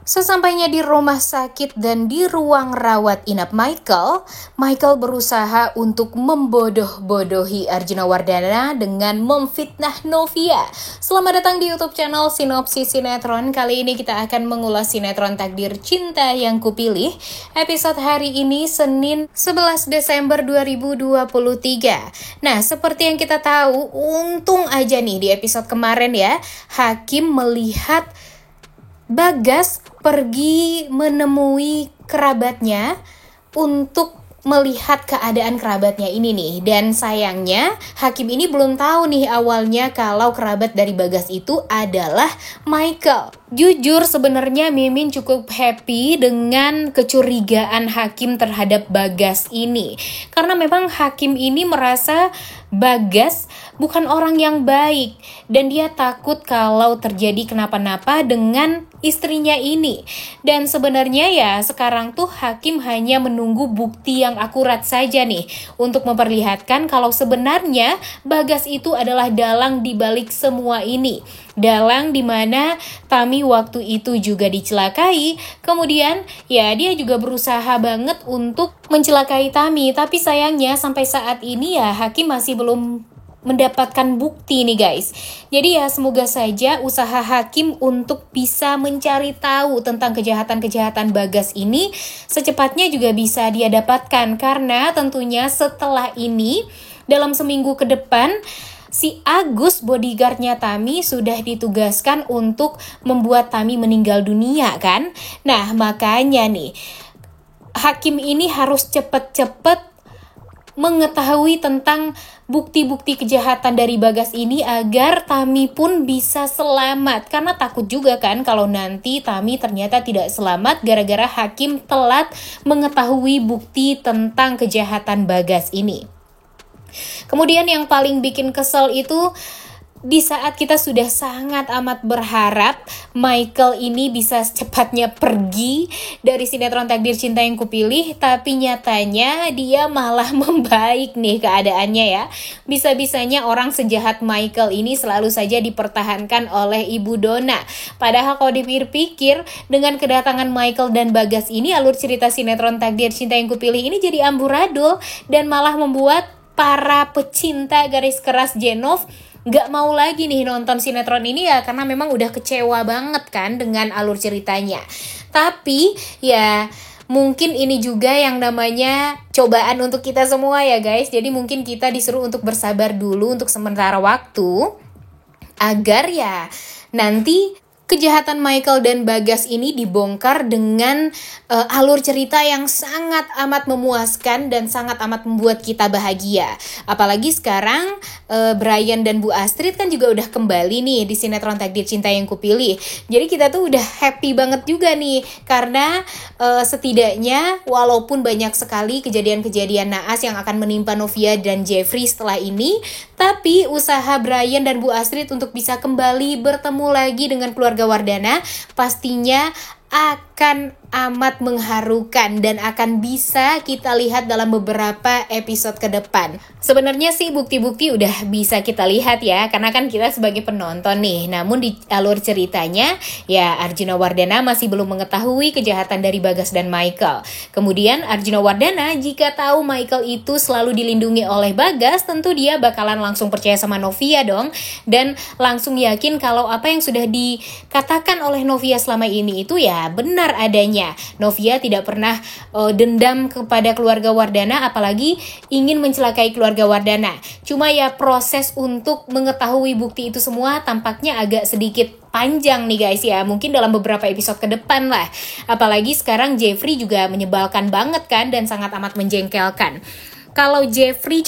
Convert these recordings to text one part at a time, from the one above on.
Sesampainya di rumah sakit dan di ruang rawat inap Michael berusaha untuk membodoh-bodohi Arjuna Wardana dengan memfitnah Novia. Selamat datang di YouTube channel Sinopsis Sinetron. Kali ini kita akan mengulas sinetron Takdir Cinta Yang Kupilih. Episode hari ini Senin 11 Desember 2023. Nah, seperti yang kita tahu, untung aja nih di episode kemarin ya, Hakim melihat Bagas pergi menemui kerabatnya untuk melihat keadaan kerabatnya ini nih. Dan sayangnya Hakim ini belum tahu nih awalnya kalau kerabat dari Bagas itu adalah Michael. Jujur sebenarnya Mimin cukup happy dengan kecurigaan Hakim terhadap Bagas ini. Karena memang Hakim ini merasa Bagas bukan orang yang baik dan dia takut kalau terjadi kenapa-napa dengan istrinya ini. Dan sebenarnya ya sekarang tuh Hakim hanya menunggu bukti yang akurat saja nih untuk memperlihatkan kalau sebenarnya Bagas itu adalah dalang di balik semua ini. Dalang di mana Tami waktu itu juga dicelakai. Kemudian ya dia juga berusaha banget untuk mencelakai Tami. Tapi sayangnya sampai saat ini ya Hakim masih belum mendapatkan bukti nih guys. Jadi ya semoga saja usaha Hakim untuk bisa mencari tahu tentang kejahatan-kejahatan Bagas ini secepatnya juga bisa dia dapatkan. Karena tentunya setelah ini dalam seminggu ke depan si Agus, bodyguardnya Tami, sudah ditugaskan untuk membuat Tami meninggal dunia kan. Nah makanya nih Hakim ini harus cepet-cepet mengetahui tentang bukti-bukti kejahatan dari Bagas ini agar Tami pun bisa selamat. Karena takut juga kan kalau nanti Tami ternyata tidak selamat gara-gara Hakim telat mengetahui bukti tentang kejahatan Bagas ini. Kemudian yang paling bikin kesel itu di saat kita sudah sangat amat berharap Michael ini bisa secepatnya pergi dari sinetron Takdir Cinta Yang Kupilih, tapi nyatanya dia malah membaik nih keadaannya ya. Bisa-bisanya orang sejahat Michael ini selalu saja dipertahankan oleh Ibu Dona. Padahal kalau dipikir-pikir dengan kedatangan Michael dan Bagas ini, alur cerita sinetron Takdir Cinta Yang Kupilih ini jadi amburadul dan malah membuat para pecinta garis keras Jenov gak mau lagi nih nonton sinetron ini ya, karena memang udah kecewa banget kan dengan alur ceritanya. Tapi ya mungkin ini juga yang namanya cobaan untuk kita semua ya guys. Jadi mungkin kita disuruh untuk bersabar dulu untuk sementara waktu agar ya nanti kejahatan Michael dan Bagas ini dibongkar dengan alur cerita yang sangat amat memuaskan dan sangat amat membuat kita bahagia. Apalagi sekarang Brian dan Bu Astrid kan juga udah kembali nih di sinetron Takdir Cinta Yang Kupilih. Jadi kita tuh udah happy banget juga nih karena setidaknya walaupun banyak sekali kejadian-kejadian naas yang akan menimpa Novia dan Jeffrey setelah ini, tapi usaha Brian dan Bu Astrid untuk bisa kembali bertemu lagi dengan keluarga Wardana pastinya akan amat mengharukan dan akan bisa kita lihat dalam beberapa episode ke depan. Sebenarnya sih bukti-bukti udah bisa kita lihat ya, karena kan kita sebagai penonton nih. Namun di alur ceritanya ya Arjuna Wardana masih belum mengetahui kejahatan dari Bagas dan Michael. Kemudian Arjuna Wardana jika tahu Michael itu selalu dilindungi oleh Bagas, tentu dia bakalan langsung percaya sama Novia dong, dan langsung yakin kalau apa yang sudah dikatakan oleh Novia selama ini itu ya benar adanya. Novia tidak pernah dendam kepada keluarga Wardana, apalagi ingin mencelakai keluarga Wardana. Cuma ya proses untuk mengetahui bukti itu semua tampaknya agak sedikit panjang nih guys ya, mungkin dalam beberapa episode ke depan lah. Apalagi sekarang Jeffrey juga menyebalkan banget kan dan sangat amat menjengkelkan. Kalau Jeffrey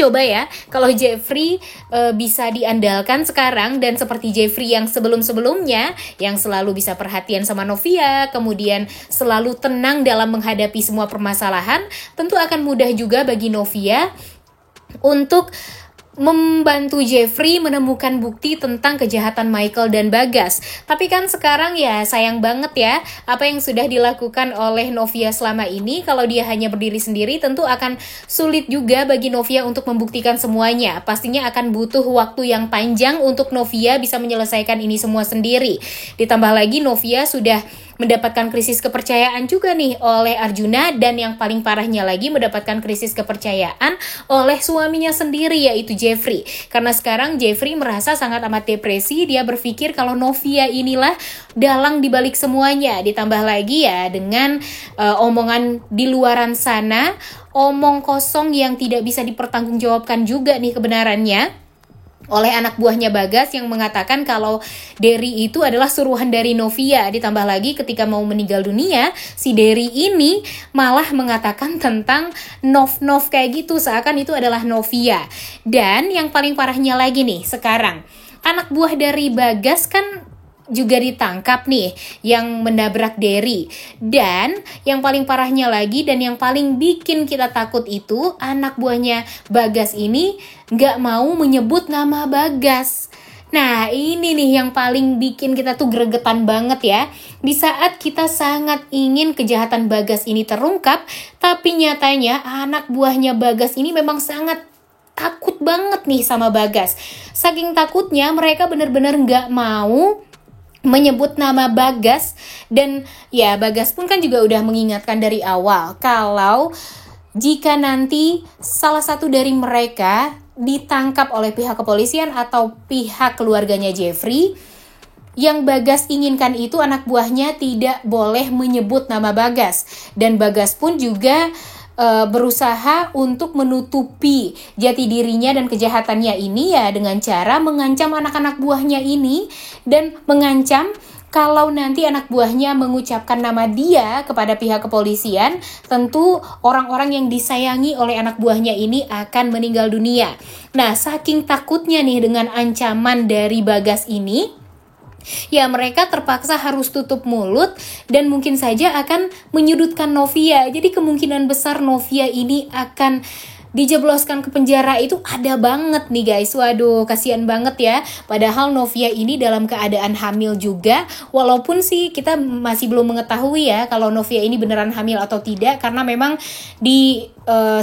bisa diandalkan sekarang dan seperti Jeffrey yang sebelum-sebelumnya yang selalu bisa perhatian sama Novia, kemudian selalu tenang dalam menghadapi semua permasalahan, tentu akan mudah juga bagi Novia untuk membantu Jeffrey menemukan bukti tentang kejahatan Michael dan Bagas. Tapi kan sekarang ya sayang banget ya apa yang sudah dilakukan oleh Novia selama ini. Kalau dia hanya berdiri sendiri tentu akan sulit juga bagi Novia untuk membuktikan semuanya. Pastinya akan butuh waktu yang panjang untuk Novia bisa menyelesaikan ini semua sendiri. Ditambah lagi Novia sudah mendapatkan krisis kepercayaan juga nih oleh Arjuna, dan yang paling parahnya lagi mendapatkan krisis kepercayaan oleh suaminya sendiri yaitu Jeffrey. Karena sekarang Jeffrey merasa sangat amat depresi, dia berpikir kalau Novia inilah dalang dibalik semuanya. Ditambah lagi ya dengan omongan di luaran sana, omong kosong yang tidak bisa dipertanggungjawabkan juga nih kebenarannya oleh anak buahnya Bagas yang mengatakan kalau Derry itu adalah suruhan dari Novia. Ditambah lagi ketika mau meninggal dunia, si Derry ini malah mengatakan tentang Nov kayak gitu, seakan itu adalah Novia. Dan yang paling parahnya lagi nih sekarang, anak buah dari Bagas kan juga ditangkap nih yang menabrak Derry. Dan yang paling parahnya lagi dan yang paling bikin kita takut itu anak buahnya Bagas ini gak mau menyebut nama Bagas. Nah ini nih yang paling bikin kita tuh gregetan banget ya. Di saat kita sangat ingin kejahatan Bagas ini terungkap, tapi nyatanya anak buahnya Bagas ini memang sangat takut banget nih sama Bagas. Saking takutnya mereka benar-benar gak mau menyebut nama Bagas. Dan ya Bagas pun kan juga udah mengingatkan dari awal kalau jika nanti salah satu dari mereka ditangkap oleh pihak kepolisian atau pihak keluarganya Jeffrey, yang Bagas inginkan itu anak buahnya tidak boleh menyebut nama Bagas. Dan Bagas pun juga berusaha untuk menutupi jati dirinya dan kejahatannya ini ya dengan cara mengancam anak-anak buahnya ini, dan mengancam kalau nanti anak buahnya mengucapkan nama dia kepada pihak kepolisian, tentu orang-orang yang disayangi oleh anak buahnya ini akan meninggal dunia. Nah, saking takutnya nih dengan ancaman dari Bagas ini, ya mereka terpaksa harus tutup mulut dan mungkin saja akan menyudutkan Novia. Jadi kemungkinan besar Novia ini akan dijebloskan ke penjara itu ada banget nih guys. Waduh, kasihan banget ya. Padahal Novia ini dalam keadaan hamil juga. Walaupun sih kita masih belum mengetahui ya kalau Novia ini beneran hamil atau tidak, karena memang di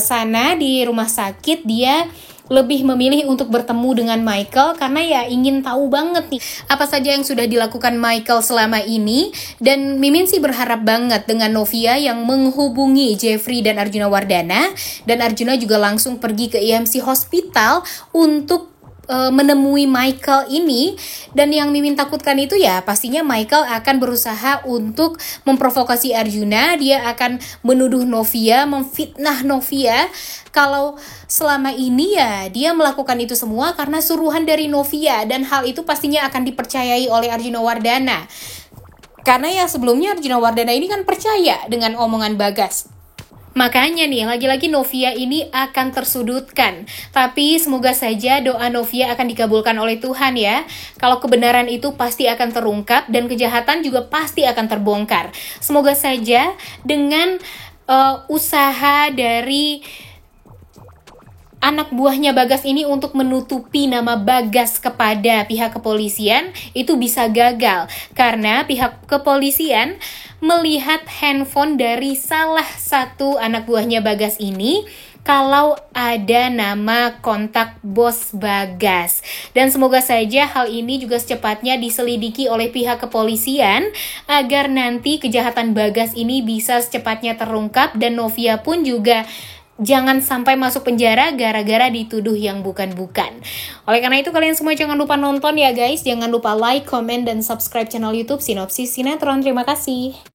sana di rumah sakit dia lebih memilih untuk bertemu dengan Michael karena ya ingin tahu banget nih apa saja yang sudah dilakukan Michael selama ini. Dan Mimin sih berharap banget dengan Novia yang menghubungi Jeffrey dan Arjuna Wardana, dan Arjuna juga langsung pergi ke EMC Hospital untuk menemui Michael ini. Dan yang Mimin takutkan itu ya pastinya Michael akan berusaha untuk memprovokasi Arjuna. Dia akan menuduh Novia, memfitnah Novia kalau selama ini ya dia melakukan itu semua karena suruhan dari Novia, dan hal itu pastinya akan dipercayai oleh Arjuna Wardana. Karena ya sebelumnya Arjuna Wardana ini kan percaya dengan omongan Bagas. Makanya nih, lagi-lagi Novia ini akan tersudutkan. Tapi semoga saja doa Novia akan dikabulkan oleh Tuhan ya. Kalau kebenaran itu pasti akan terungkap dan kejahatan juga pasti akan terbongkar. Semoga saja dengan usaha dari anak buahnya Bagas ini untuk menutupi nama Bagas kepada pihak kepolisian itu bisa gagal. Karena pihak kepolisian melihat handphone dari salah satu anak buahnya Bagas ini kalau ada nama kontak bos Bagas. Dan semoga saja hal ini juga secepatnya diselidiki oleh pihak kepolisian agar nanti kejahatan Bagas ini bisa secepatnya terungkap dan Novia pun juga jangan sampai masuk penjara gara-gara dituduh yang bukan-bukan. Oleh karena itu kalian semua jangan lupa nonton ya guys. Jangan lupa like, comment, dan subscribe channel YouTube Sinopsis Sinetron. Terima kasih.